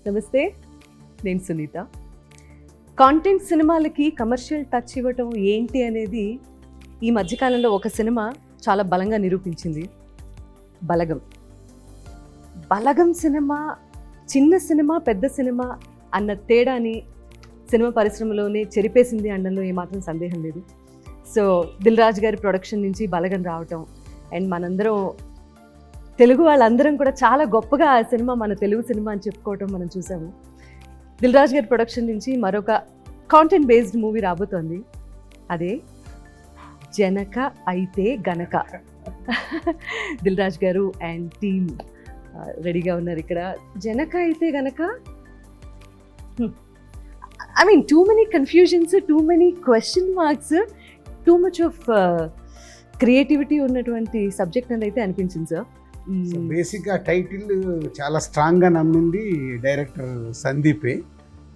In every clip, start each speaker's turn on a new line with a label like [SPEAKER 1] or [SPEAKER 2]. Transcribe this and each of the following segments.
[SPEAKER 1] నమస్తే, నేను సునీత. కాంటెంట్ సినిమాలకి కమర్షియల్ టచ్ ఇవ్వటం ఏంటి అనేది ఈ మధ్యకాలంలో ఒక సినిమా చాలా బలంగా నిరూపించింది. బలగం. బలగం సినిమా చిన్న సినిమా, పెద్ద సినిమా అన్న తేడాని సినిమా పరిశ్రమలోనే చెరిపేసింది అనడంలో ఏమాత్రం సందేహం లేదు. సో దిల్ రాజు గారి ప్రొడక్షన్ నుంచి బలగం రావటం అండ్ మనందరం తెలుగు వాళ్ళందరం కూడా చాలా గొప్పగా ఆ సినిమా మన తెలుగు సినిమా అని చెప్పుకోవటం మనం చూసాము. దిల్ రాజు గారి ప్రొడక్షన్ నుంచి మరొక కాంటెంట్ బేస్డ్ మూవీ రాబోతోంది. అదే జనక అయితే గనక. దిల్ రాజు గారు అండ్ టీమ్ రెడీగా ఉన్నారు ఇక్కడ. జనక అయితే గనక I mean too many confusions, too many question marks, too much of creativity ఉన్నటువంటి సబ్జెక్ట్ అని అయితే అనిపించింది సార్.
[SPEAKER 2] బేసిక్గా టైటిల్ చాలా స్ట్రాంగ్గా నమ్మింది డైరెక్టర్ సందీపే.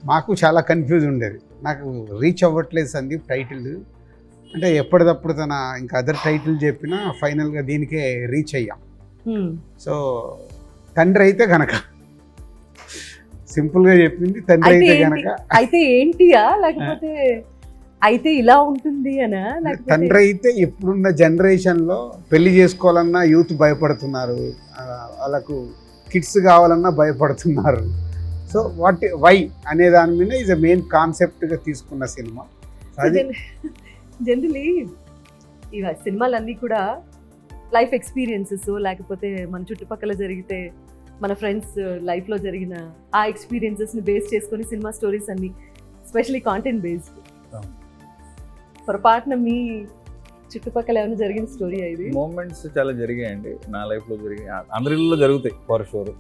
[SPEAKER 2] మాకు చాలా కన్ఫ్యూజ్ ఉండేది, నాకు రీచ్ అవ్వట్లేదు సందీప్ టైటిల్ అంటే. ఎప్పటికప్పుడు తన ఇంకా అదర్ టైటిల్ చెప్పినా ఫైనల్గా దీనికే రీచ్ అయ్యాం. సో తండ్రి అయితే గనక సింపుల్గా చెప్పింది, తండ్రి అయితే గనక.
[SPEAKER 1] అయితే ఏంటియా లేకపోతే అయితే ఇలా ఉంటుంది అనా?
[SPEAKER 2] తండ్రి అయితే ఇప్పుడున్న జనరేషన్లో పెళ్లి చేసుకోవాలన్నా యూత్ భయపడుతున్నారు, వాళ్ళకు కిడ్స్ కావాలన్నా భయపడుతున్నారు. సో వై అనే దాని మీద ఈజ్ అ మెయిన్ కాన్సెప్ట్గా తీసుకున్న సినిమా.
[SPEAKER 1] జనరలీ ఈ సినిమాలన్నీ కూడా లైఫ్ ఎక్స్పీరియన్సెస్, లేకపోతే మన చుట్టుపక్కల జరిగితే మన ఫ్రెండ్స్ లైఫ్లో జరిగిన ఆ ఎక్స్పీరియన్సెస్ని బేస్ చేసుకొని సినిమా స్టోరీస్ అన్ని, స్పెషలీ కాంటెంట్ బేస్డ్. పొరపాటున మీ చుట్టుపక్కల ఏమైనా జరిగిన స్టోరీ ఇది?
[SPEAKER 3] మూమెంట్స్ చాలా జరిగాయండి నా లైఫ్లో, జరిగాయి, అందరిలో జరుగుతాయి ఫర్ షూర్.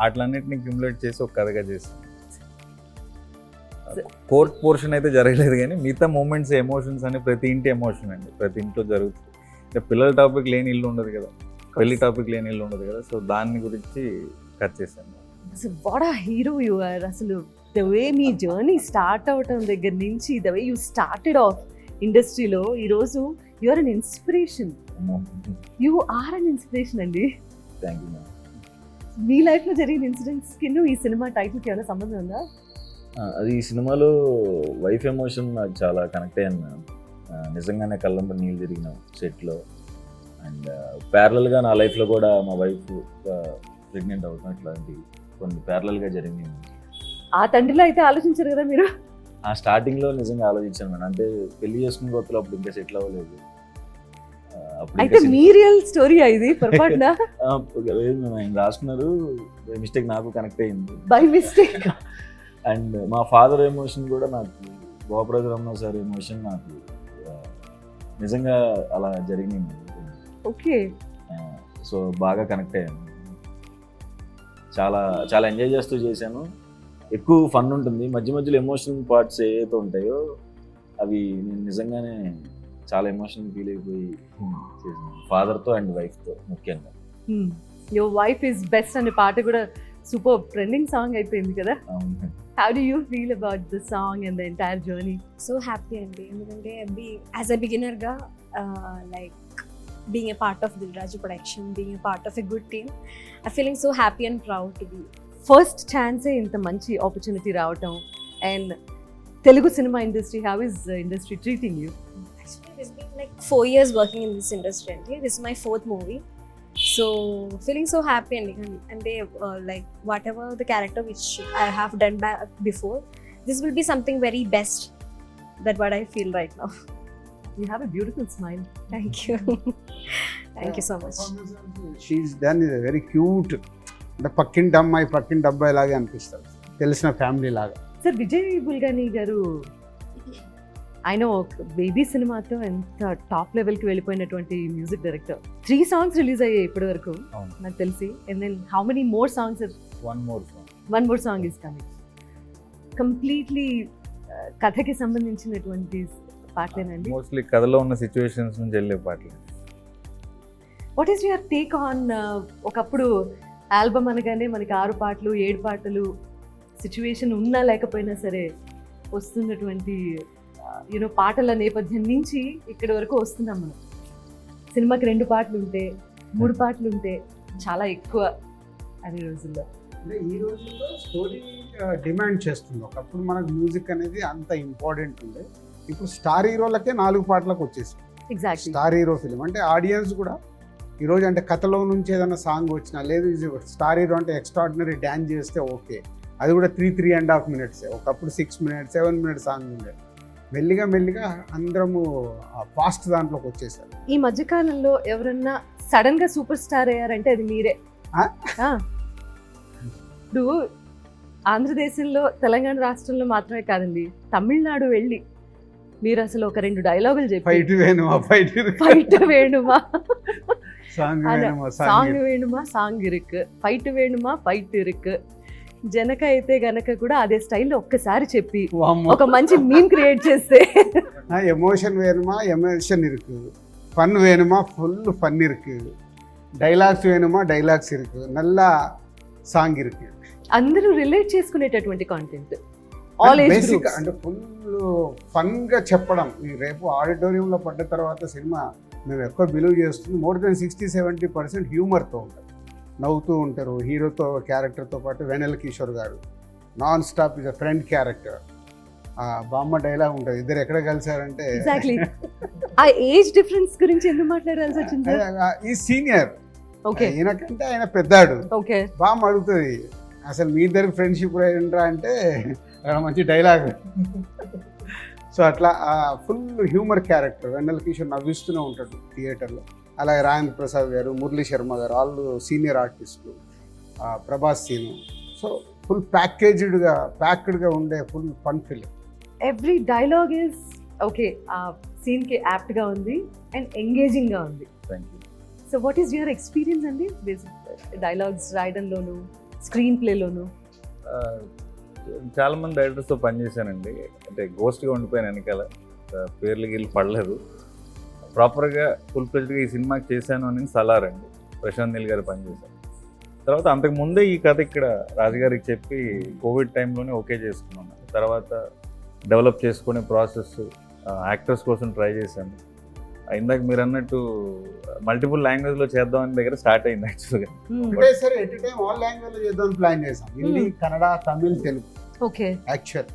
[SPEAKER 3] అట్లన్నిటిని క్యూములేట్ చేసి ఒక కథగా చేసి కోర్ట్ పోర్షన్ అయితే జరగలేదు, కానీ మిగతా మూమెంట్స్, ఎమోషన్స్ అని ప్రతి ఇంటి ఎమోషన్ అండి, ప్రతి ఇంట్లో జరుగుతుంది. అంటే పిల్లల టాపిక్ లేని ఇల్లు ఉండదు కదా, పెళ్లి టాపిక్ లేని ఇల్లు ఉండదు కదా. సో దాని గురించి కట్ చేశాను.
[SPEAKER 1] అసలు what a hero you are. అసలు ద వే మీ జర్నీ స్టార్ట్ అవటం దగ్గర నుంచి, the way you started off ఇండస్ట్రీలో ఈరోజు you are an inspiration. You are an inspiration అండి.
[SPEAKER 3] Thank you.
[SPEAKER 1] మీ లైఫ్లో జరిగిన ఇన్సిడెంట్స్కి ఈ సినిమా టైటిల్కి ఏమైనా సంబంధం ఉందా?
[SPEAKER 3] అది ఈ సినిమాలో వైఫ్ ఎమోషన్ నాకు చాలా కనెక్ట్ అయ్యాను మ్యామ్. నిజంగానే కళ్ళంబ నీళ్ళు తిరిగిన సెట్లో. అండ్ ప్యారలల్గా నా లైఫ్లో కూడా మా వైఫ్ ప్రెగ్నెంట్ అవుతాం, ఇట్లాంటివి కొన్ని ప్యారలల్గా జరిగినాయి.
[SPEAKER 1] ఆ తండ్రిలో అయితే ఆలోచించారు కదా మీరు?
[SPEAKER 3] ఆ స్టార్టింగ్లో నిజంగా ఆలోచించాను మేడం. అంటే పెళ్లి చేసుకున్న కొత్తలో అప్పుడు ఇంకా సెటిల్ అవ్వలేదు.
[SPEAKER 1] అయితే మీ రియల్ స్టోరీ ఇది పొరపాటున?
[SPEAKER 3] ఆయన రాసుకున్నారు, మిస్టేక్ నాకు కనెక్ట్ అయ్యింది.
[SPEAKER 1] By mistake.
[SPEAKER 3] అండ్ మా ఫాదర్ ఎమోషన్ కూడా నాకు, గోపరాజు రమణ సార్ ఎమోషన్ నాకు నిజంగా అలా జరిగింది.
[SPEAKER 1] ఓకే.
[SPEAKER 3] సో బాగా కనెక్ట్ అయ్యాను, చాలా చాలా ఎంజాయ్ చేస్తూ చేశాను. ఎక్కువ ఫన్ ఉంటుంది, మధ్య మధ్యలో ఎమోషనల్ పార్ట్స్ ఏవైతే ఉంటాయో అవి నేను నిజంగానే చాలా ఎమోషనల్ ఫీల్ అయిపోయి చేశాను, ఫాదర్తో అండ్ వైఫ్తో ముఖ్యంగా.
[SPEAKER 1] యువర్ వైఫ్ ఈజ్ బెస్ట్ అనే పాట కూడా సూపర్ ట్రెండింగ్ సాంగ్ అయిపోయింది కదా. How do you feel about the song and the entire journey?
[SPEAKER 4] So happy అండి, ఎందుకంటే as a beginner గా like being a part of Dil Raju production, being a part of a good team, I'm feeling so happy and proud to be.
[SPEAKER 1] First ఛాన్సే ఇంత మంచి opportunity రావటం. And Telugu cinema industry, how is the industry treating you?
[SPEAKER 4] Actually it's been like 4 years working in this industry అండి. This is my 4th movie. So feeling so happy and they like whatever the character which I have done before, this will be something very best. That what I feel right now.
[SPEAKER 1] You have a beautiful smile.
[SPEAKER 4] Thank you. Thank you so much.
[SPEAKER 2] She's done is very cute. అంటే పక్కింటి అబ్బాయి లాగా అనిపిస్తారు, తెలిసిన family లాగా.
[SPEAKER 1] Sir Vijay Bulganin గారు, ఆయన ఒక బేబీ సినిమాతో ఎంత టాప్ లెవెల్కి వెళ్ళిపోయినటువంటి మ్యూజిక్ డైరెక్టర్. 3 songs రిలీజ్ అయ్యాయి ఇప్పటి వరకు నాకు తెలిసి. And then how many more songs?
[SPEAKER 3] One more
[SPEAKER 1] song is coming. Completely కథకి సంబంధించినటువంటి పాటలేనండి?
[SPEAKER 3] మోస్ట్లీ కథలో ఉన్న సిచ్యువేషన్స్ నుంచి వెళ్ళే పాటలు.
[SPEAKER 1] What is your take on? ఒకప్పుడు ఆల్బమ్ అనగానే మనకి 6 పాటలు 7 పాటలు సిచ్యువేషన్ ఉన్నా లేకపోయినా సరే వస్తున్నటువంటి పాటల నేపథ్యం నుంచి ఇక్కడి వరకు వస్తున్నాం మనం. సినిమాకి 2 పాటలు ఉంటే 3 పాటలు ఉంటే చాలా ఎక్కువ అనే రోజుల్లో.
[SPEAKER 2] ఈ రోజుల్లో స్టోరీ డిమాండ్ చేస్తుంది. ఒకప్పుడు మనకు మ్యూజిక్ అనేది అంత ఇంపార్టెంట్ ఉండే, ఇప్పుడు స్టార్ హీరోలకే 4 పాటలకు వచ్చేసింది.
[SPEAKER 1] ఎగ్జాక్ట్లీ.
[SPEAKER 2] స్టార్ హీరో ఫిలిం అంటే ఆడియన్స్ కూడా ఈరోజు అంటే కథలో నుంచి ఏదైనా సాంగ్ వచ్చినా, లేదు స్టార్ హీరో అంటే ఎక్స్ట్రాడినరీ డ్యాన్స్ చేస్తే ఓకే, అది కూడా 3.5 minutes, ఒకప్పుడు 6 minutes 7 minutes సాంగ్ ఉండే. మెల్లిగా మెల్లిగా అందరము ఫాస్ట్ దాంట్లోకి వచ్చేసారు.
[SPEAKER 1] ఈ మధ్యకాలంలో ఎవరన్నా సడన్ గా సూపర్ స్టార్ అయ్యారంటే అది మీరే.
[SPEAKER 2] ఆ?
[SPEAKER 1] ఆ. ఇప్పుడు ఆంధ్రదేశంలో తెలంగాణ రాష్ట్రంలో మాత్రమే కాదండి, తమిళనాడు వెళ్ళి మీరు అసలు ఒక 2 డైలాగులు చెప్పి
[SPEAKER 2] ఫైట్ వేణుమా
[SPEAKER 1] ఫైట్ వేణుమా
[SPEAKER 2] సాంగ్ వేణుమా
[SPEAKER 1] సాంగ్ వేణుమా సాంగ్ ఇరుకు, ఫైట్ వేణుమా ఫైట్ ఇరుకు, జనక అయితే గనక కూడా అదే స్టైల్లో ఒక్కసారి చెప్పి ఒక మంచి మీమ్ క్రియేట్ చేస్తే
[SPEAKER 2] ఎమోషన్ వేணுமா ఎమోషన్ ఇருக்கு, ఫన్ వేணுமா ఫుల్ ఫన్ ఇருக்கு, డైలాగ్స్ వేணுமா డైలాగ్స్ ఇருக்கு, నల్ల సాంగ్ ఇருக்கு.
[SPEAKER 1] అందరూ రిలేట్ చేసుకునేటటువంటి content, all age
[SPEAKER 2] basic
[SPEAKER 1] groups.
[SPEAKER 2] అంటే ఫుల్ ఫన్గా చెప్పడం. ఈ రేపు ఆడిటోరియంలో పడ్డ తర్వాత సినిమా మేము ఎక్కువ బిలీవ్ చేస్తుంది మోర్ దెన్ 60-70% హ్యూమర్తో ఉంటారు, నవ్వుతూ ఉంటారు. హీరోతో క్యారెక్టర్తో పాటు వెన్నెల కిషోర్ గారు non stop is a friend character. బామ్మ డైలాగ్ ఉంటుంది, ఇద్దరు ఎక్కడ కలిసారంటే
[SPEAKER 1] ఎగ్జాక్ట్లీ. ఆ ఏజ్ డిఫరెన్స్ గురించి ఎందుకు మాట్లాడాల్సి వచ్చింది?
[SPEAKER 2] ఈ సీనియర్,
[SPEAKER 1] ఓకే
[SPEAKER 2] ఈయనకంటే ఆయన పెద్దాడు.
[SPEAKER 1] ఓకే.
[SPEAKER 2] బామ్మ అడుగుతుంది అసలు మీ ఇద్దరు ఫ్రెండ్షిప్ ఏంట్రా అంటే అక్కడ మంచి డైలాగ్. సో అట్లా ఫుల్ హ్యూమర్ క్యారెక్టర్. వెన్నెల కిషోర్ నవ్విస్తూనే ఉంటాడు థియేటర్లో. అలాగే రాజేంద్ర ప్రసాద్ గారు, మురళీ శర్మ గారు, వాళ్ళు సీనియర్ ఆర్టిస్టులు, ప్రభాస్ సీను. సో ఫుల్ ప్యాక్డ్గా ఉండే full fun film.
[SPEAKER 1] Every dialogue is okay, ఆ సీన్ కి యాప్ట్ గా ఉంది అండ్ ఎంగేజింగ్ గా ఉంది.
[SPEAKER 3] Thank you.
[SPEAKER 1] So what is your experience అండి డైలాగ్స్ రాయడంలోను, స్క్రీన్ ప్లేలోను?
[SPEAKER 5] చాలా మంది డైరెక్టర్స్తో పనిచేశానండి, అంటే గోస్ట్గా ఉండిపోయాను వెనకాల, పేర్లు గీళ్ళు పడలేదు. ప్రాపర్గా ఫుల్ ఫ్లెడ్జ్గా ఈ సినిమాకి చేశాను అని సలార్ అండి, ప్రశాంత్ నీల్ గారు పనిచేశాను. తర్వాత అంతకుముందే ఈ కథ ఇక్కడ రాజుగారికి చెప్పి కోవిడ్ టైంలోనే ఓకే చేసుకున్నాను. తర్వాత డెవలప్ చేసుకునే ప్రాసెస్, యాక్టర్స్ కోసం ట్రై చేశాను. ఇందాక మీరు అన్నట్టు మల్టిపుల్ లాంగ్వేజ్లో చేద్దామని దగ్గర స్టార్ట్ అయింది యాక్చువల్గా.
[SPEAKER 2] ఒకటేసారి ఎట్ టైం ఆల్ లాంగ్వేజ్లో చేద్దాం ప్లాన్ చేసాం, హిందీ, కన్నడ, తమిళ్, తెలుగు.
[SPEAKER 1] ఓకే.
[SPEAKER 2] యాక్చువల్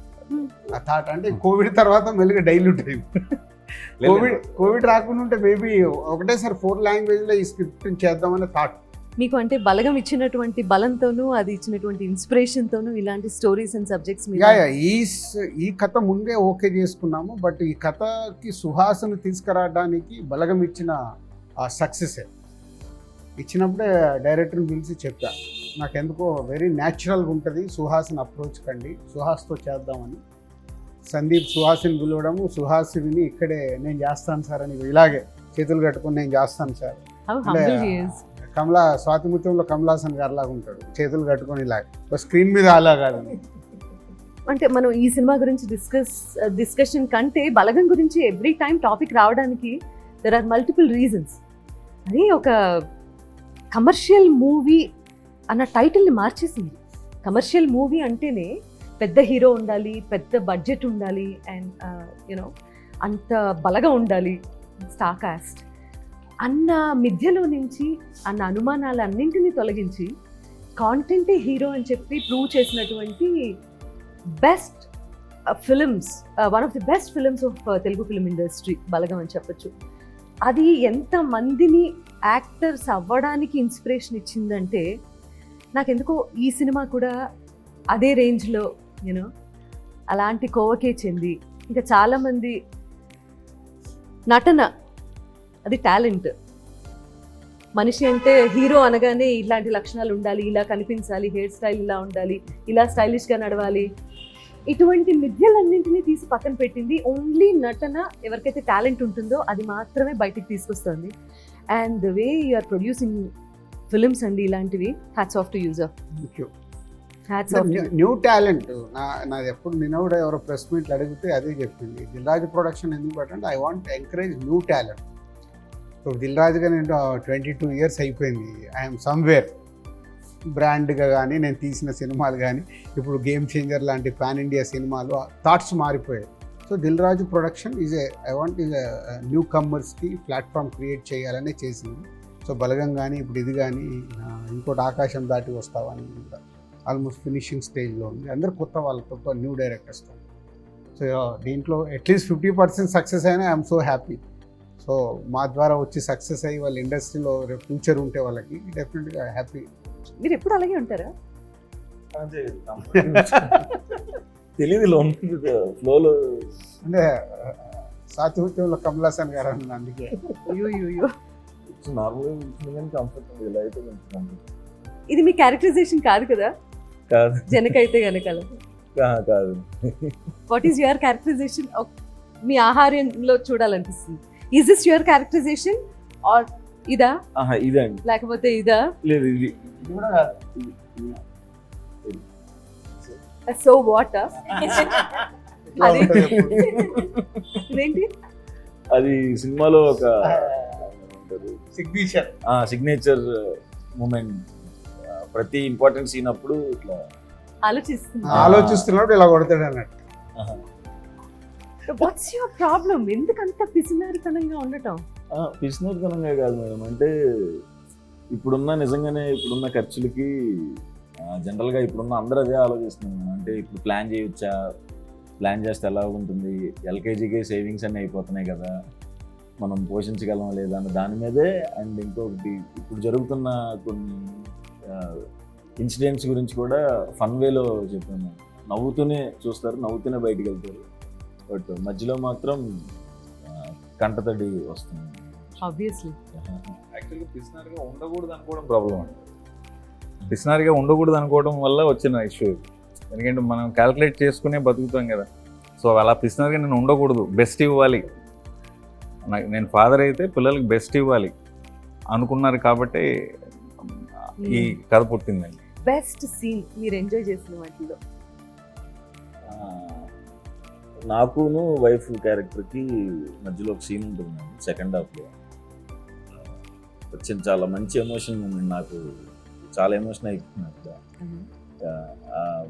[SPEAKER 2] ఆ థాట్ అంటే కోవిడ్ తర్వాత మెల్లిగా డైల్యూట్ అయింది. కోవిడ్ రాకుండా ఉంటే మేబీ ఒకటేసారి 4 లాంగ్వేజ్లో ఈ స్క్రిప్ట్ చేద్దామనే థాట్.
[SPEAKER 1] మీకు అంటే బలగం ఇచ్చినటువంటి బలంతోనూ, అది ఇచ్చినటువంటి ఇన్స్పిరేషన్తోనూ ఇలాంటి స్టోరీస్ అండ్ సబ్జెక్ట్స్ మీద
[SPEAKER 2] ఈ కథ ముందే ఓకే చేసుకున్నాము. బట్ ఈ కథకి సుహాస్ను తీసుకురావడానికి బలగం ఇచ్చిన ఆ సక్సెస్ ఇచ్చినప్పుడే డైరెక్టర్ని పిలిచి చెప్పా, నాకెందుకో వెరీ న్యాచురల్గా ఉంటుంది, సుహాస్ని అప్రోచ్ కండి, సుహాస్తో చేద్దామని. సందీప్ సుహాస్ని పిలవడము, సుహాస్ విని ఇక్కడే నేను చేస్తాను సార్ అని ఇలాగే చేతులు కట్టుకొని నేను చేస్తాను సార్. స్వాతిముత్యంలో కమలాసన్ గారు లాగా ఉంటాడు, చేతులు కట్టుకొని ఇలాగ, స్క్రీన్ మీద అలా కాదని.
[SPEAKER 1] అంటే మనం ఈ సినిమా గురించి డిస్కషన్ కంటే బలగం గురించి ఎవ్రీ టైం టాపిక్ రావడానికి దెర్ ఆర్ మల్టిపుల్ రీజన్స్. అది ఒక కమర్షియల్ మూవీ అన్న టైటిల్ని మార్చేసింది. కమర్షియల్ మూవీ అంటేనే పెద్ద హీరో ఉండాలి, పెద్ద బడ్జెట్ ఉండాలి, అండ్ యూనో అంత బలగా ఉండాలి, స్టార్ కాస్ట్ అన్న మిథ్యలో నుంచి, అన్న అనుమానాలన్నింటినీ తొలగించి కాంటెంటే హీరో అని చెప్పి ప్రూవ్ చేసినటువంటి best films, one of the best films of Telugu film industry Balagam అని చెప్పచ్చు. అది ఎంతమందిని యాక్టర్స్ అవ్వడానికి ఇన్స్పిరేషన్ ఇచ్చిందంటే, నాకెందుకో ఈ సినిమా కూడా అదే రేంజ్లో యూనో అలాంటి కోవకే చెంది, ఇంకా చాలామంది నటన అది టాలెంట్. మనిషి అంటే హీరో అనగానే ఇలాంటి లక్షణాలు ఉండాలి, ఇలా కనిపించాలి, హెయిర్ స్టైల్ ఇలా ఉండాలి, ఇలా స్టైలిష్గా నడవాలి, ఇటువంటి మిథ్యలన్నింటినీ తీసి పక్కన పెట్టింది. ఓన్లీ నటన, ఎవరికైతే టాలెంట్ ఉంటుందో అది మాత్రమే బయటికి తీసుకొస్తుంది. And the way you are producing films అండి ఇలాంటివి, hats off to you sir. Hats off.
[SPEAKER 2] New talent నాది ఎప్పుడు నిన్న కూడా ఎవరో ప్రెస్ మీట్లు అడిగితే అదే చెప్పింది, దిల్ రాజు ప్రొడక్షన్ ఎందుకు పెట్టండి, I want encourage new talent. ఇప్పుడు దిల్ రాజుగా నేను 22 years అయిపోయింది, ఐఎమ్ సమ్వేర్. బ్రాండ్గా కానీ నేను తీసిన సినిమాలు కానీ ఇప్పుడు గేమ్ చేంజర్ లాంటి పాన్ ఇండియా సినిమాలు థాట్స్ మారిపోయాయి. So Dil Raju production I want new కమ్మర్స్కి ప్లాట్ఫామ్ క్రియేట్ చేయాలనే చేసింది. సో బలగం కానీ ఇప్పుడు ఇది కానీ ఇంకోటి ఆకాశం దాటి వస్తావని. ఆల్మోస్ట్ ఫినిషింగ్ స్టేజ్లో ఉంది. అందరు కొత్త వాళ్ళతో, న్యూ డైరెక్టర్స్తో. సో దీంట్లో అట్లీస్ట్ 50% సక్సెస్ అయినా ఐఎమ్ సో హ్యాపీ. సో మా ద్వారా వచ్చి సక్సెస్ అయ్యి వాళ్ళ ఇండస్ట్రీలో ఫ్యూచర్ ఉంటే వాళ్ళకి డెఫినెట్గా హ్యాపీ.
[SPEAKER 1] మీరు ఎప్పుడు అలాగే ఉంటారా?
[SPEAKER 3] తెలియదు ఫ్లోలో
[SPEAKER 2] అంటే సాతిహృత్యంలో కమల్ హాసన్ గారు అన్నది అందుకే.
[SPEAKER 1] అయ్యో
[SPEAKER 3] నార్మల్గా కంఫర్టబుల్ ఇలా అయితే కంఫర్టబుల్
[SPEAKER 1] ఇది మీ క్యారెక్టరైజేషన్ కాదు కదా
[SPEAKER 3] కాదు
[SPEAKER 1] జనకైతే గనకాల.
[SPEAKER 3] కాదు.
[SPEAKER 1] What is your characterization? మీ ఆహార్యంలో చూడాలనిపిస్తుంది. Is this your characterization or ఇదా
[SPEAKER 3] ఇదే అండి.
[SPEAKER 1] లేకపోతే ఇదా?
[SPEAKER 3] లేదు ఇది కూడా కాదు.
[SPEAKER 1] సో వాట్ అది ఇదేంటి?
[SPEAKER 3] అది సినిమాలో ఒక
[SPEAKER 2] సిగ్నేచర్
[SPEAKER 3] సిగ్నేచర్ మూమెంట్. ప్రతి ఇంపార్టెంట్ సీన్ అప్పుడు ఇట్లా
[SPEAKER 2] ఆలోచిస్తున్నప్పుడు ఇలా కొడతాడు అన్నట్టు.
[SPEAKER 1] What's your problem? ఎందుకంత పిసినారితనంగా ఉండటం?
[SPEAKER 3] పిసినతనంగా కాదు మేడం, అంటే నిజంగానే ఇప్పుడున్న ఖర్చులకి జనరల్గా ఇప్పుడున్న అందరూ అదే ఆలోచిస్తున్నాం. అంటే ఇప్పుడు ప్లాన్ చేయొచ్చా, ప్లాన్ చేస్తే ఎలా ఉంటుంది, ఎల్కేజీకి సేవింగ్స్ అన్నీ అయిపోతున్నాయి కదా, మనం పోషించగలం లేదా అన్న దాని మీదే. అండ్ ఇంకొకటి ఇప్పుడు జరుగుతున్న కొన్ని ఇన్సిడెంట్స్ గురించి కూడా ఫన్ వేలో చెప్పాను. నవ్వుతూనే చూస్తారు, నవ్వుతూనే బయటికి వెళ్తారు, బట్ మధ్యలో మాత్రం కంటతడి వస్తుంది.
[SPEAKER 1] ఆబ్వియస్లీ
[SPEAKER 5] యాక్చువల్గా పిసినారిగా ఉండకూడదు అనుకోవడం ప్రాబ్లం అండి. పిసినారిగా ఉండకూడదు అనుకోవడం వల్ల వచ్చిన ఇష్యూ. ఎందుకంటే మనం క్యాల్కులేట్ చేసుకునే బతుకుతాం కదా. సో అలా పిసినారిగా నేను ఉండకూడదు, బెస్ట్ ఇవ్వాలి, నేను ఫాదర్ అయితే పిల్లలకి బెస్ట్ ఇవ్వాలి అనుకున్నారు కాబట్టి ఈ కథ పుట్టిందండి.
[SPEAKER 1] బెస్ట్ సీన్ మీరు ఎంజాయ్ చేసిన వాటిలో?
[SPEAKER 3] నాకును వైఫ్ క్యారెక్టర్కి మధ్యలో ఒక సీన్ ఉంటుంది సెకండ్ హాఫ్లో. వచ్చిన చాలా మంచి ఎమోషన్ మూమెంట్, నాకు చాలా ఎమోషన్ అయిపోతుంది.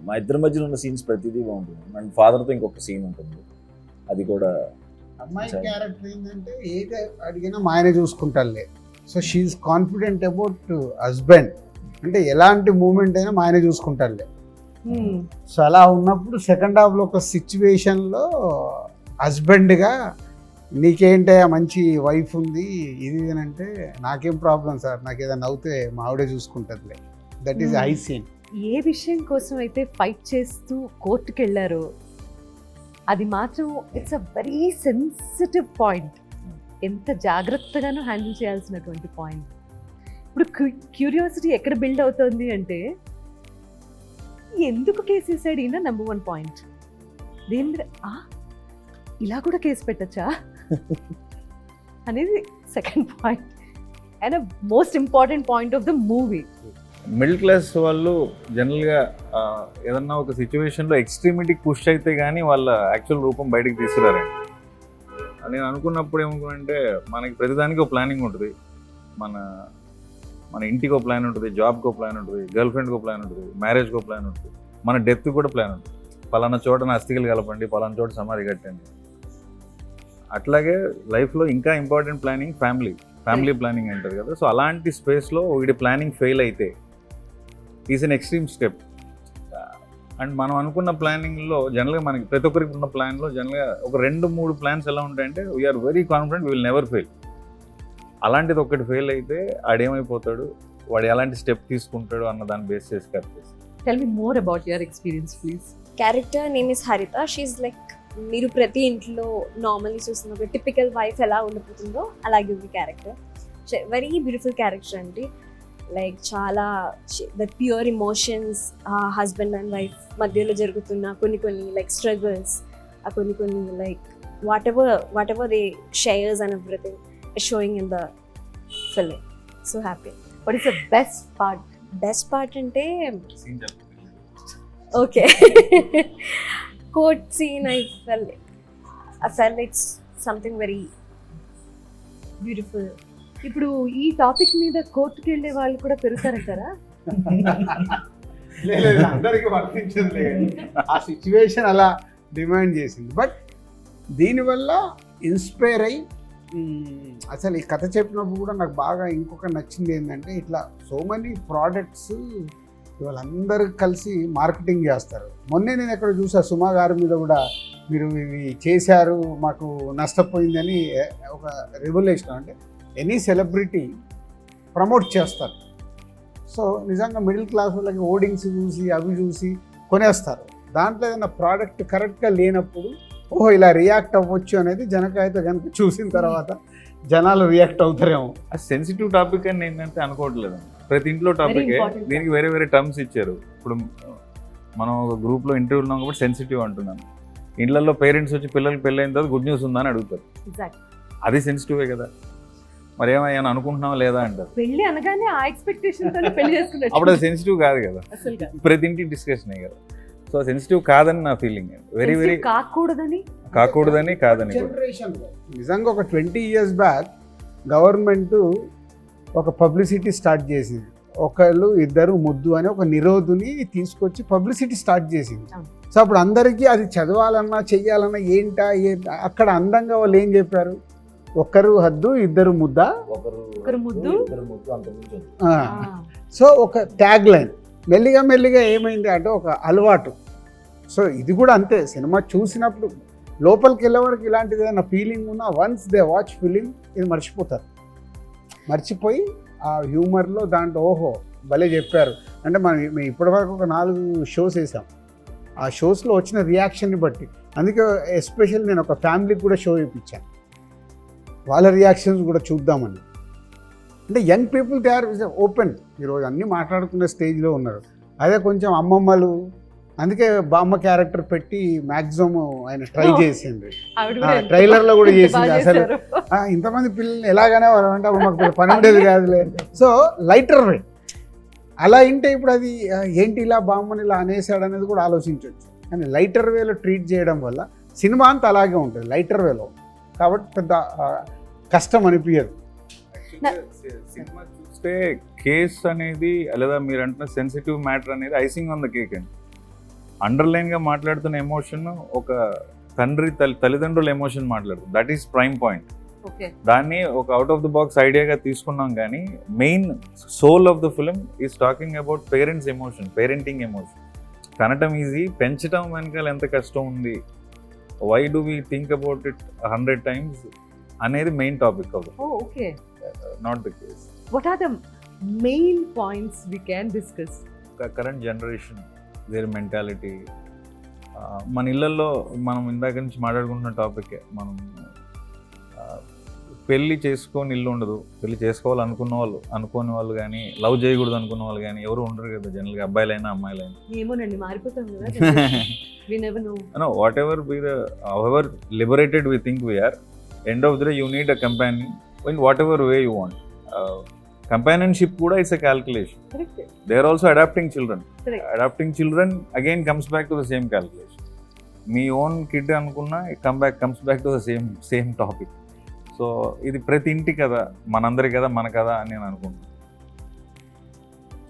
[SPEAKER 3] మా ఇద్దరి మధ్యలో ఉన్న సీన్స్ ప్రతిదీ బాగుంటుంది. అండ్ ఫాదర్తో ఇంకొక సీన్ ఉంటుంది, అది కూడా.
[SPEAKER 2] అమ్మాయి క్యారెక్టర్ ఏంటంటే ఏది అడిగినా మా ఆయన చూసుకుంటారులే. So she is confident about husband, అంటే ఎలాంటి మూమెంట్ అయినా మా ఆయన చూసుకుంటారులే. సో అలా ఉన్నప్పుడు సెకండ్ హాఫ్లో ఒక సిచ్యువేషన్లో హస్బెండ్గా నీకేంటే మంచి వైఫ్ ఉంది ఇది అంటే, నాకేం ప్రాబ్లం సార్, నాకు ఏదైనా అవుతే మా ఆవిడే చూసుకుంటుందిలే. That is high scene.
[SPEAKER 1] ఏ విషయం కోసం అయితే ఫైట్ చేస్తూ కోర్టుకి వెళ్ళారో అది మాత్రం it's a very sensitive point. ఎంత జాగ్రత్తగానో హ్యాండిల్ చేయాల్సినటువంటి పాయింట్. ఇప్పుడు క్యూరియాసిటీ ఎక్కడ బిల్డ్ అవుతుంది అంటే, ఎందుకు కేసు వేసాడు ఈయన? Number 1 point. దేని మీద ఇలా కూడా కేసు పెట్టచ్చా అనేది second point. And most important point of the movie.
[SPEAKER 5] Middle class వాళ్ళు జనరల్గా ఏదన్నా ఒక సిచ్యువేషన్లో ఎక్స్ట్రీమిటీకి పుష్ అయితే కానీ వాళ్ళ యాక్చువల్ రూపం బయటకు తీసుకురారండి. నేను అనుకున్నప్పుడు ఏమనుకున్నానంటే, మనకి ప్రతిదానికి ఒక ప్లానింగ్ ఉంటుంది. మన ఇంటికి ఒక ప్లాన్ ఉంటుంది, జాబ్కి ఒక ప్లాన్ ఉంటుంది, గర్ల్ ఫ్రెండ్కి ఒక ప్లాన్ ఉంటుంది, మ్యారేజ్కి ఒక ప్లాన్ ఉంటుంది, మన డెత్కి కూడా ప్లాన్ ఉంటుంది. పలానా చోట నా అస్థికలు కలపండి, పలానా చోట సమాధి కట్టండి. అట్లాగే లైఫ్లో ఇంకా ఇంపార్టెంట్ ప్లానింగ్ ఫ్యామిలీ ప్లానింగ్ అంటారు కదా. సో అలాంటి స్పేస్లో ఒకటి ప్లానింగ్ ఫెయిల్ అయితే is an extreme step. And మనం అనుకున్న ప్లానింగ్లో జనరల్గా మనకి ప్రతి ఒక్కరికి ఉన్న ప్లాన్లో జనరల్గా ఒక 2-3 ప్లాన్స్ ఎలా ఉంటాయంటే, we're very confident we will never fail. అలాంటిది ఒకటి ఫెయిల్ అయితే ఆడేమైపోతాడు, వాడు ఎలాంటి స్టెప్ తీసుకుంటాడు అన్న దాన్ని బేస్ చేసి కట్ చేస్తాడు.
[SPEAKER 1] Tell me more about your experience please.
[SPEAKER 4] Character name is హరిత. షీఈ్ లైక్, మీరు ప్రతి ఇంట్లో నార్మల్లీ చూస్తున్న ఒక టిపికల్ వైఫ్ ఎలా ఉండిపోతుందో అలాగే ఉంది క్యారెక్టర్. వెరీ బ్యూటిఫుల్ క్యారెక్టర్ అండి. లైక్ చాలా the pure emotions, husband and wife మధ్యలో జరుగుతున్న కొన్ని లైక్ స్ట్రగుల్స్, కొన్ని like whatever they shares and everything showing in the film. So happy.
[SPEAKER 1] What is the best part?
[SPEAKER 4] Best part అంటే okay, court scene. I felt it's something very beautiful.
[SPEAKER 1] ఇప్పుడు ఈ topic మీద కోర్టుకి వెళ్ళే వాళ్ళు కూడా పెరుగుతారంటారా?
[SPEAKER 2] అందరికీ వర్తించదులే, ఆ సిచ్యువేషన్ అలా డిమాండ్ చేసింది. బట్ దీనివల్ల ఇన్స్పైర్ అయ్యి అసలు ఈ కథ చెప్పినప్పుడు కూడా నాకు బాగా ఇంకొక నచ్చింది ఏంటంటే, ఇట్లా సో మెనీ ప్రోడక్ట్స్ వాళ్ళందరూ కలిసి మార్కెటింగ్ చేస్తారు. మొన్నే నేను ఎక్కడ చూసా, సుమా గారి మీద కూడా మీరు ఇవి చేశారు మాకు నష్టపోయిందని ఒక రెగ్యులేషన్. అంటే ఎనీ సెలబ్రిటీ ప్రమోట్ చేస్తారు. సో నిజంగా మిడిల్ క్లాస్ వాళ్ళకి ఓడింగ్స్ చూసి అవి చూసి కొనేస్తారు. దాంట్లో ఏదైనా ప్రోడక్ట్ కరెక్ట్గా లేనప్పుడు ఓహో ఇలా రియాక్ట్ అవ్వచ్చు అనేది జనకైతే కనుక చూసిన తర్వాత జనాలు రియాక్ట్ అవుతారేమో.
[SPEAKER 5] ఆ సెన్సిటివ్ టాపిక్ అని ఏంటంటే అనుకోవట్లేదు. ప్రతి ఇంట్లో టాపికే,
[SPEAKER 1] important.
[SPEAKER 5] దీనికి వేరే వేరే టర్మ్స్ ఇచ్చారు. ఇప్పుడు మనం ఒక గ్రూప్లో ఇంటర్వ్యూ ఉన్నాం కాబట్టి సెన్సిటివ్ అంటున్నాను. ఇళ్లలో పేరెంట్స్ వచ్చి పిల్లలకి పెళ్ళైన తర్వాత గుడ్ న్యూస్ ఉందా అని అడుగుతారు.
[SPEAKER 1] ఎగ్జాక్ట్.
[SPEAKER 5] అది సెన్సిటివే కదా. మరి ఏమయ్యాను అనుకుంటున్నావా లేదా అంటారు.
[SPEAKER 1] పెళ్లి అనగానే ఆ ఎక్స్పెక్టేషన్ తోనే పెళ్లి చేసుకున్నట్టు.
[SPEAKER 5] అప్పుడు అది సెన్సిటివ్ కాదు కదా,
[SPEAKER 1] అసలు కాదు.
[SPEAKER 5] ప్రతి ఇంటి డిస్కషనే కదా. సో సెన్సిటివ్ కాదని నా ఫీలింగ్. వెరీ వెరీ
[SPEAKER 1] కాకూడదని
[SPEAKER 5] కాకూడదని కాదని కూడా.
[SPEAKER 2] జనరేషన్లో నిజంగా ఒక 20 years బ్యాక్ గవర్నమెంట్ ఒక పబ్లిసిటీ స్టార్ట్ చేసింది. ఒకళ్ళు ఇద్దరు ముద్దు అని ఒక నిరోధుని తీసుకొచ్చి పబ్లిసిటీ స్టార్ట్ చేసింది. సో అప్పుడు అందరికీ అది చదవాలన్నా చెయ్యాలన్నా ఏంటా అక్కడ అందంగా వాళ్ళు ఏం చెప్పారు, ఒకరు హద్దు ఇద్దరు ముద్ద,
[SPEAKER 1] ఒకరు ముద్దు,
[SPEAKER 2] సో ఒక ట్యాగ్ లైన్. మెల్లిగా మెల్లిగా ఏమైంది అంటే ఒక అలవాటు. సో ఇది కూడా అంతే, సినిమా చూసినప్పుడు లోపలికి వెళ్ళే వరకు ఇలాంటిది ఏదైనా ఫీలింగ్ ఉన్నా వన్స్ దే వాచ్ ఫిలిం ఇది మర్చిపోతారు. మర్చిపోయి ఆ హ్యూమర్లో దాంట్లో ఓహో భలే చెప్పారు అంటే మేము ఇప్పటివరకు ఒక 4 షోస్ వేసాం. ఆ షోస్లో వచ్చిన రియాక్షన్ని బట్టి, అందుకే ఎస్పెషల్ నేను ఒక ఫ్యామిలీకి కూడా షో ఇప్పించాను, వాళ్ళ రియాక్షన్స్ కూడా చూద్దామని. అంటే young people they are open. ఈరోజు అన్నీ మాట్లాడుకునే స్టేజ్లో ఉన్నారు. అదే కొంచెం అమ్మమ్మలు, అందుకే బామ్మ క్యారెక్టర్ పెట్టి మ్యాక్సిమం ఆయన ట్రై చేసింది. ట్రైలర్లో కూడా చేసింది. అసలు ఇంతమంది పిల్లల్ని ఎలాగనే అంటే అప్పుడు మాకు పని ఉండేది కాదులే. సో లైటర్ వే అలా ఇంటే ఇప్పుడు అది ఏంటి ఇలా బామ్మని ఇలా అనేసాడు అనేది కూడా ఆలోచించవచ్చు. కానీ లైటర్ వేలో ట్రీట్ చేయడం వల్ల సినిమా అంతా అలాగే ఉంటుంది లైటర్ వేలో, కాబట్టి పెద్ద కష్టం అనిపించదు.
[SPEAKER 5] సినిమా చూస్తే కేస్ అనేది లేదా మీరు అంటున్న సెన్సిటివ్ మ్యాటర్ అనేది ఐసింగ్ ఆన్ ద కేక్ అండి. అండర్లైన్గా మాట్లాడుతున్న ఎమోషన్ ఒక తల్లిదండ్రుల ఎమోషన్ మాట్లాడుతుంది. That is prime point. దాన్ని ఒక అవుట్ ఆఫ్ ద బాక్స్ ఐడియాగా తీసుకున్నాం, కానీ main soul of the film is talking about parents emotion, parenting emotion. కనటం ఈజీ, పెంచడం వెనకాల ఎంత కష్టం ఉంది, why do we think about it 100 times అనేది మెయిన్ టాపిక్ అవుతుంది.
[SPEAKER 1] Okay,
[SPEAKER 5] not the case.
[SPEAKER 1] What are the main points we can discuss?
[SPEAKER 5] Current generation, their mentality. మన ఇళ్ళల్లో మనం ఇందాక నుంచి మాట్లాడుకుంటున్న టాపికే. మనం పెళ్ళి చేసుకొని ఇల్లు ఉండదు, పెళ్ళి అనుకోని వాళ్ళు కానీ, లవ్ చేయకూడదు అనుకున్న వాళ్ళు కానీ ఎవరు ఉండరు కదా జనరల్గా, అబ్బాయిలైనా అమ్మాయిలైనా.
[SPEAKER 1] ఏమోనండి, మారిపోతాం కదా. We never know.
[SPEAKER 5] No, whatever however liberated we think we are, end of the day you need a companion in whatever way you want. Companionship kuda is a calculation.
[SPEAKER 1] Correct.
[SPEAKER 5] They are also adopting children.
[SPEAKER 1] Correct.
[SPEAKER 5] Adopting children again comes back to the same calculation. Me own kid anukunna comes back to the same topic. So ఇది ప్రతి ఇంటి కదా, మనందరి కదా, మన కదా అని నేను అనుకుంటున్నాను.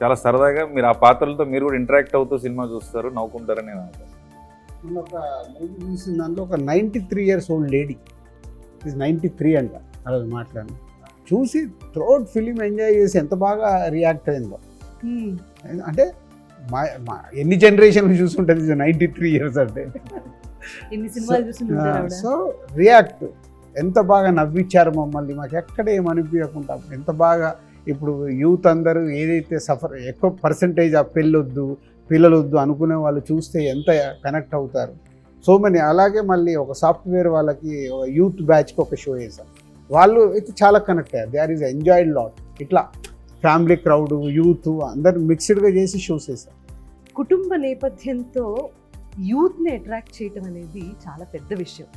[SPEAKER 5] చాలా సరదాగా మీరు ఆ పాత్రలతో మీరు కూడా ఇంటరాక్ట్ అవుతూ సినిమా చూస్తారు, నవ్వుకుంటారని నేను అనుకుంటున్నాను.
[SPEAKER 2] నేను ఒక మూవీ చూసిన దాంట్లో ఒక 93 years old లేడీ, ఇది 93 అంట, అలా మాట్లాడిన చూసి త్రోట్ ఫిలిం ఎంజాయ్ చేసి ఎంత బాగా రియాక్ట్ అయిందో. అంటే మా ఎన్ని జనరేషన్లు చూసుంటుంది 93 years అంటే.
[SPEAKER 1] ఎన్ని సినిమాలు చూసుంటారు.
[SPEAKER 2] సో రియాక్ట్ ఎంత బాగా నవ్వించారు మమ్మల్ని, మాకు ఎక్కడ ఏమనిపించకుండా ఎంత బాగా. ఇప్పుడు యూత్ అందరూ ఏదైతే ఎక్కువ పర్సంటేజ్ ఆ పిల్లలు వద్దు అనుకునే వాళ్ళు చూస్తే ఎంత కనెక్ట్ అవుతారు. So money. అలాగే మళ్ళీ ఒక సాఫ్ట్వేర్ వాళ్ళకి యూత్ బ్యాచ్కి ఒక షో చేశాం, వాళ్ళు అయితే చాలా కనెక్ట్ అయ్యారు. They are is enjoyed lot. ఇట్లా ఫ్యామిలీ క్రౌడ్, యూత్ అందరు మిక్స్డ్గా చేసి షోస్ చేశారు.
[SPEAKER 1] కుటుంబ నేపథ్యంతో యూత్ని అట్రాక్ట్ చేయటం అనేది చాలా పెద్ద విషయం.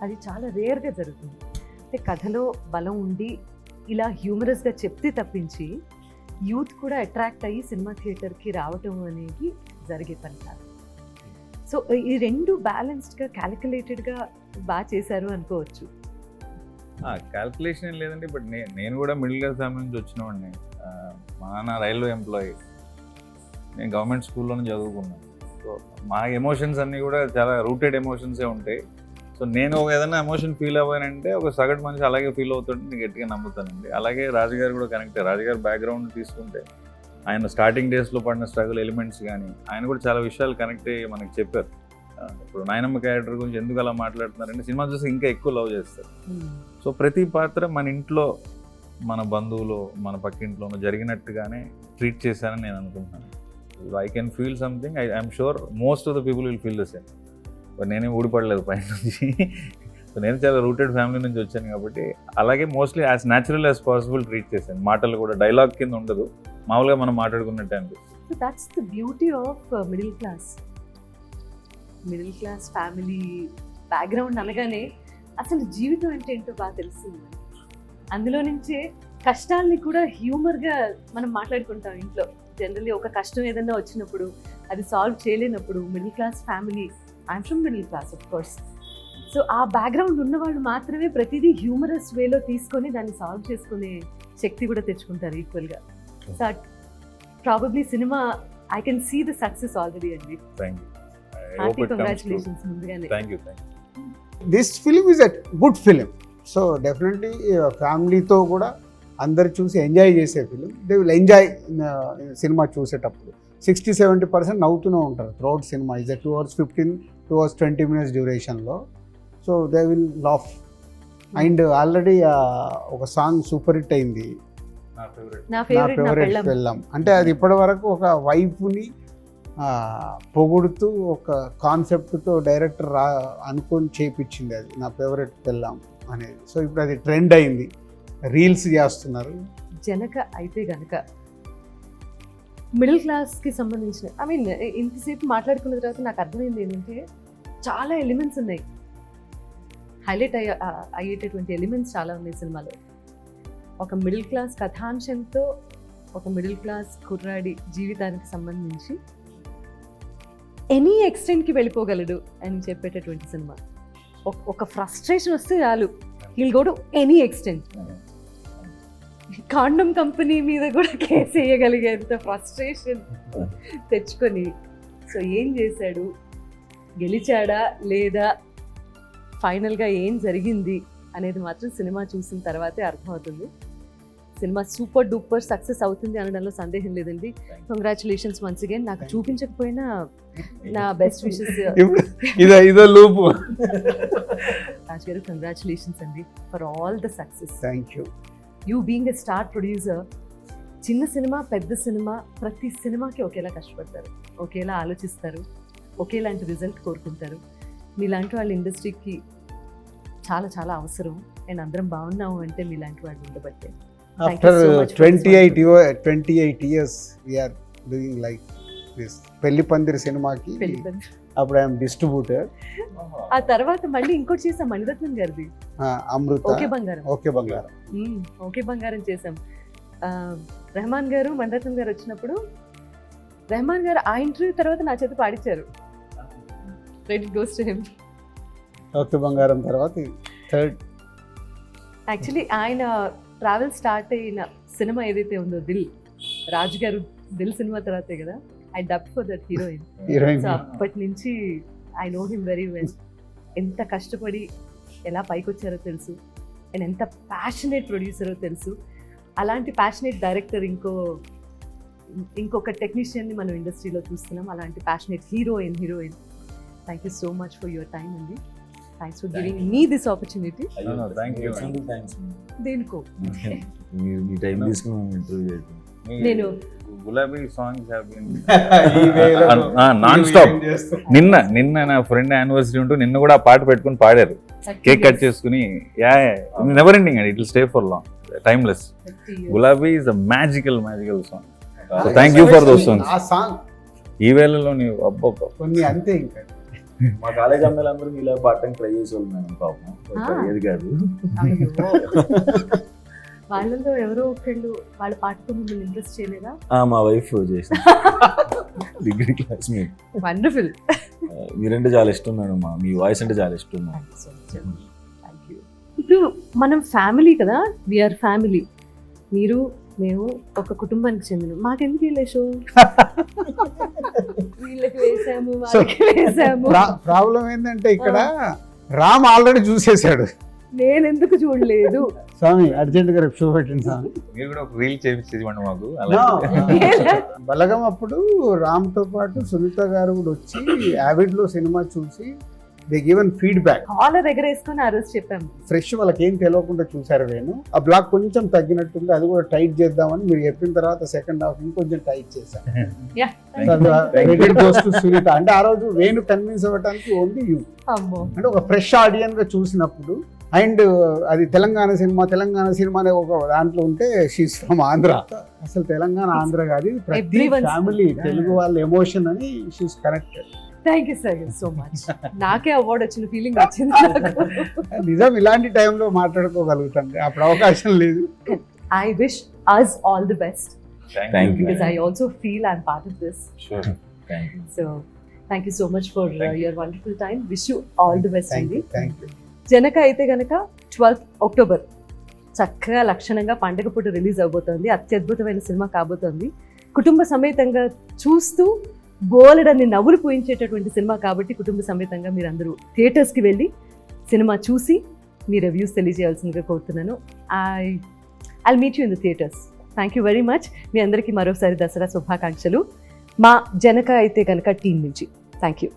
[SPEAKER 1] అది చాలా రేర్గా జరుగుతుంది. అంటే కథలో బలం ఉండి ఇలా హ్యూమరస్గా చెప్తే తప్పించి యూత్ కూడా అట్రాక్ట్ అయ్యి సినిమా థియేటర్కి రావటం అనేది జరిగే పని కాదు. సో ఈ రెండు బ్యాలెన్స్డ్గా క్యాలిక్యులేటెడ్గా బాగా చేశారు అనుకోవచ్చు.
[SPEAKER 5] క్యాల్కులేషన్ ఏం లేదండి, బట్ నేను కూడా మిడిల్ క్లాస్ ఫ్యామిలీ నుంచి వచ్చినవాడిని. మా నాన్న రైల్వే ఎంప్లాయీ, నేను గవర్నమెంట్ స్కూల్లోనే చదువుకున్నాను. సో మా ఎమోషన్స్ అన్నీ కూడా చాలా రూటెడ్ ఎమోషన్సే ఉంటాయి. సో నేను ఏదైనా ఎమోషన్ ఫీల్ అవ్వానంటే ఒక సగటు మనిషి అలాగే ఫీల్ అవుతుంటే నేను గట్టిగా నమ్ముతానండి. అలాగే రాజుగారు కూడా కనెక్ట్. రాజుగారు బ్యాక్గ్రౌండ్ తీసుకుంటే ఆయన స్టార్టింగ్ డేస్లో పడిన స్ట్రగుల్ ఎలిమెంట్స్ కానీ ఆయన కూడా చాలా విషయాలు కనెక్ట్ అయ్యి మనకి చెప్పారు. ఇప్పుడు నాయనమ్మ క్యారెక్టర్ గురించి ఎందుకు అలా మాట్లాడుతున్నారంటే సినిమా చూసి ఇంకా ఎక్కువ లవ్ చేస్తారు. సో ప్రతి పాత్ర మన ఇంట్లో, మన బంధువులు, మన పక్కింట్లోనూ జరిగినట్టుగానే ట్రీట్ చేశానని నేను అనుకుంటున్నాను. I can feel something, I'm sure most of the people will feel the same. నేనేం ఊడిపడలేదు పైన నుంచి. సో నేను చాలా రూటెడ్ ఫ్యామిలీ నుంచి వచ్చాను కాబట్టి అలాగే mostly as natural as possible treat చేశాను. మాటలు కూడా డైలాగ్ కింద ఉండదు, మామూలుగా మనం మాట్లాడుకున్నట్టే అనిపిస్తుంది.
[SPEAKER 1] So that's the beauty of middle class family background అనగానే అసలు జీవితం అంటే ఏంటో బాగా తెలుస్తుంది. అందులో నుంచే కష్టాలని కూడా హ్యూమర్గా మనం మాట్లాడుకుంటాం ఇంట్లో. జనరల్లీ ఒక కష్టం ఏదైనా వచ్చినప్పుడు అది సాల్వ్ చేయలేనప్పుడు middle class family, I'm from middle class of course, so ఆ బ్యాక్గ్రౌండ్ ఉన్న వాళ్ళు మాత్రమే ప్రతిదీ హ్యూమరస్ వేలో తీసుకొని దాన్ని సాల్వ్ చేసుకునే శక్తి కూడా తెచ్చుకుంటారు ఈక్వల్గా. సో ప్రాబబ్లీ సినిమా I can see the success already అండి.
[SPEAKER 5] థ్యాంక్ యూ,
[SPEAKER 1] హ్యాపీ కంగ్రాచులేషన్స్ ముందుగానే.
[SPEAKER 5] Thank you.
[SPEAKER 2] This film is a good film. So definitely ఫ్యామిలీతో కూడా అందరు చూసి ఎంజాయ్ చేసే ఫిలిం. దే విల్ ఎంజాయ్ సినిమా చూసేటప్పుడు. 60-70% నవ్వుతూనే ఉంటారు త్రూఅవుట్ సినిమా. Is a 2 hours 15, 2 hours 20 minutes డ్యూరేషన్లో. So they will laugh. And already ఒక సాంగ్ సూపర్ హిట్ అయింది,
[SPEAKER 1] నా
[SPEAKER 2] నా
[SPEAKER 1] ఫేవరెట్
[SPEAKER 2] ఫేవరెట్ పెళ్ళాం. అంటే అది ఇప్పటి వరకు ఒక వైఫ్ని పొగుడుతూ ఒక కాన్సెప్ట్తో డైరెక్టర్ అనుకొని చేయించింది అది, నా ఫేవరెట్ పెళ్ళాం అనేది. సో ఇప్పుడు అది ట్రెండ్ అయింది, రీల్స్ చేస్తున్నారు.
[SPEAKER 1] జనక అయితే గనక మిడిల్ క్లాస్కి సంబంధించిన, ఐ మీన్ ఇంతసేపు మాట్లాడుకున్న తర్వాత నాకు అర్థమైంది ఏంటంటే చాలా ఎలిమెంట్స్ ఉన్నాయి, హైలైట్ అయ్యేటటువంటి ఎలిమెంట్స్ చాలా ఉన్నాయి సినిమాలో. ఒక మిడిల్ క్లాస్ కథాంశంతో ఒక మిడిల్ క్లాస్ కుర్రాడి జీవితానికి సంబంధించి ఎనీ ఎక్స్టెంట్కి వెళ్ళిపోగలడు అని చెప్పేటటువంటి సినిమా. ఒక ఫ్రస్ట్రేషన్ వస్తే చాలు, he'll go to any extent. Condom company మీద కూడా కేసు వేయగలిగేంత ఫ్రస్ట్రేషన్ తెచ్చుకొని, సో ఏం చేశాడు, గెలిచాడా లేదా, ఫైనల్గా ఏం జరిగింది అనేది మాత్రం సినిమా చూసిన తర్వాతే అర్థమవుతుంది. సినిమా సూపర్ డూపర్ సక్సెస్ అవుతుంది అనడంలో సందేహం లేదండి. Congratulations once again. నాకు చూపించకపోయినా నా బెస్ట్ విషెస్.
[SPEAKER 2] ఇదో లూపు.
[SPEAKER 1] రాజ్ గారు కంగ్రాచులేషన్స్ అండి for all the success.
[SPEAKER 2] Thank you.
[SPEAKER 1] You being a star producer, చిన్న సినిమా పెద్ద సినిమా ప్రతి సినిమాకి ఒకేలా కష్టపడతారు, ఒకేలా ఆలోచిస్తారు, ఒకేలాంటి రిజల్ట్ కోరుకుంటారు. మీలాంటి వాళ్ళ ఇండస్ట్రీకి చాలా చాలా అవసరం. అండ్ అందరం బాగున్నాము అంటే మీలాంటి వాళ్ళు ఉండబట్టే.
[SPEAKER 2] After 28 years we're doing like this. Pelli Pandiri సినిమాకి అప్పుడు ఐఎమ్ డిస్ట్రిబ్యూటర్.
[SPEAKER 1] ఆ తర్వాత మళ్ళీ ఇంకోటి చేసాం మణిరత్నం గారిది,
[SPEAKER 2] అమృత
[SPEAKER 1] ఓకే బంగారం.
[SPEAKER 2] ఓకే బంగారం.
[SPEAKER 1] ఓకే బంగారం చేసాం. రెహమాన్ గారు మణిరత్నం గారు వచ్చినప్పుడు రెహమాన్ గారు ఆ ఇంటర్వ్యూ తర్వాత నా చేత పాడించారు. Credit goes to him.
[SPEAKER 2] Okay Bangaram తర్వాత థర్డ్.
[SPEAKER 1] యాక్చువల్లీ ఆయన ట్రావెల్ స్టార్ట్ అయిన సినిమా ఏదైతే ఉందో దిల్, రాజు గారు దిల్ సినిమా తర్వాతే కదా I dub for that heroine. So అప్పటి నుంచి I know him very well. ఎంత కష్టపడి ఎలా పైకి వచ్చారో తెలుసు, అండ్ ఎంత ప్యాషనేట్ ప్రొడ్యూసరో తెలుసు. అలాంటి ప్యాషనేట్ డైరెక్టర్ ఇంకొక టెక్నీషియన్ని మనం ఇండస్ట్రీలో చూస్తున్నాం. అలాంటి passionate heroine. Thank you so much for your time అండి. Thanks for giving me this opportunity.
[SPEAKER 5] Thank you.
[SPEAKER 1] దేనికో
[SPEAKER 3] మీ టైం తీసుకుని ఇంటర్వ్యూ చేయడం.
[SPEAKER 1] నేను
[SPEAKER 5] Gulabi songs have been non stop. నిన్న నా ఫ్రెండ్ యానివర్సరీ ఉంటూ నిన్న కూడా ఆ పాట పెట్టుకుని పాడారు, కేక్ కట్ చేసుకుని. Never ending and it will stay for long, timeless. Gulabi is a magical song. Thank you for those songs.
[SPEAKER 2] ఆ సాంగ్
[SPEAKER 5] ఈ వేళలో నీవు అబ్బబ్బ
[SPEAKER 2] కొన్ని అంతే. ఇంకా
[SPEAKER 3] మా కాలేజ్ అమ్మాయిలందరూ ఇలా పాడటానికి ట్రై చేసేవాళ్ళు మేడం, పాపం ఏది కాదు.
[SPEAKER 1] వాళ్ళలో ఎవరో ఒకళ్ళు వాళ్ళ పాటతో మిమ్మల్ని ఇంట్రెస్ట్ చేయలేదా?
[SPEAKER 3] మా వైఫ్ చేసిన డిగ్రీ క్లాస్మేట్.
[SPEAKER 1] వండర్ఫుల్.
[SPEAKER 3] మీరంటే చాలా ఇష్టం మేడం, మీ వాయిస్ అంటే చాలా ఇష్టం.
[SPEAKER 1] ఇప్పుడు మనం ఫ్యామిలీ కదా, వీఆర్ ఫ్యామిలీ. మీరు మేము ఒక కుటుంబానికి చెందిన, మాకెందుకు వీళ్ళ షో వీళ్ళకి వేసాము వాళ్ళకి వేసాము.
[SPEAKER 2] ప్రాబ్లం ఏంటంటే ఇక్కడ రామ్ ఆల్రెడీ చూసేసాడు.
[SPEAKER 1] నేను ఎందుకు చూడలేదు?
[SPEAKER 2] స్వామి అర్జెంట్గా రేపు షో పెట్టండి స్వామి.
[SPEAKER 5] మీరు కూడా ఒక రీల్ చేయించేది మాకు
[SPEAKER 2] No.
[SPEAKER 5] అలా.
[SPEAKER 2] బలగం అప్పుడు రామ్తో పాటు సునీత గారు కూడా వచ్చి యావిడ్లో సినిమా చూసి దే గివెన్ ఫీడ్బ్యాక్.
[SPEAKER 1] కాలర్ ఎగరేసుకొని ఆ రోజు చెప్పాము.
[SPEAKER 2] ఫ్రెష్ వాళ్ళకి ఏం తెలియకుండా చూసారు. నేను ఆ బ్లాక్ కొంచెం తగ్గినట్టుంది, అది కూడా టైట్ చేద్దామని మీరు చెప్పిన తర్వాత సెకండ్ హాఫ్ ఇంకొంచెం టైట్ చేశాను.
[SPEAKER 1] Yeah.
[SPEAKER 2] సునీత అంటే ఆ రోజు వేణు కన్విన్స్ అవ్వడానికి ఓన్లీ యూ.
[SPEAKER 1] అమ్మో.
[SPEAKER 2] అంటే ఒక ఫ్రెష్ ఆడియన్స్ గా చూసినప్పుడు, అండ్ అది తెలంగాణ సినిమా అనే ఒక దాంట్లో ఉంటే షీస్ ఫ్రమ్ ఆంధ్ర. అసలు తెలంగాణ ఆంధ్ర కాదు, ఇది ప్రతి
[SPEAKER 1] Everyone's
[SPEAKER 2] ఫ్యామిలీ
[SPEAKER 1] from-
[SPEAKER 2] తెలుగు వాళ్ళ ఎమోషన్ అని she's connected.
[SPEAKER 1] Thank you sir so much. నాకే అవార్డు వచ్చిన ఫీలింగ్ వచ్చింది నాకు.
[SPEAKER 2] నిజం, ఇలాంటి టైంలో మాట్లాడుకోగలుగుతాం, అప్పుడు అవకాశం లేదు.
[SPEAKER 1] I wish us all the best
[SPEAKER 3] Thank you.
[SPEAKER 1] because I also feel I'm part of this.
[SPEAKER 3] Sure. Thank you.
[SPEAKER 1] So thank you so much for your wonderful time. Wish you all the best
[SPEAKER 2] thank
[SPEAKER 1] అండి.
[SPEAKER 2] You, thank you.
[SPEAKER 1] Janaka Aithe Ganaka 12th October చక్కగా లక్షణంగా పండగ పూట release అవబోతోంది. అత్యద్భుతమైన cinema కాబోతోంది. కుటుంబ సమేతంగా చూస్తూ బోలెడన్ని నవ్వులు పూయించేటటువంటి సినిమా కాబట్టి కుటుంబ సమేతంగా మీరు అందరూ థియేటర్స్కి వెళ్ళి సినిమా చూసి మీ రివ్యూస్ తెలియజేయాల్సిందిగా కోరుతున్నాను. I meet you in the theatres. Thank you very much. మీ అందరికీ మరోసారి దసరా శుభాకాంక్షలు మా జనక అయితే కనుక టీం నుంచి. Thank you.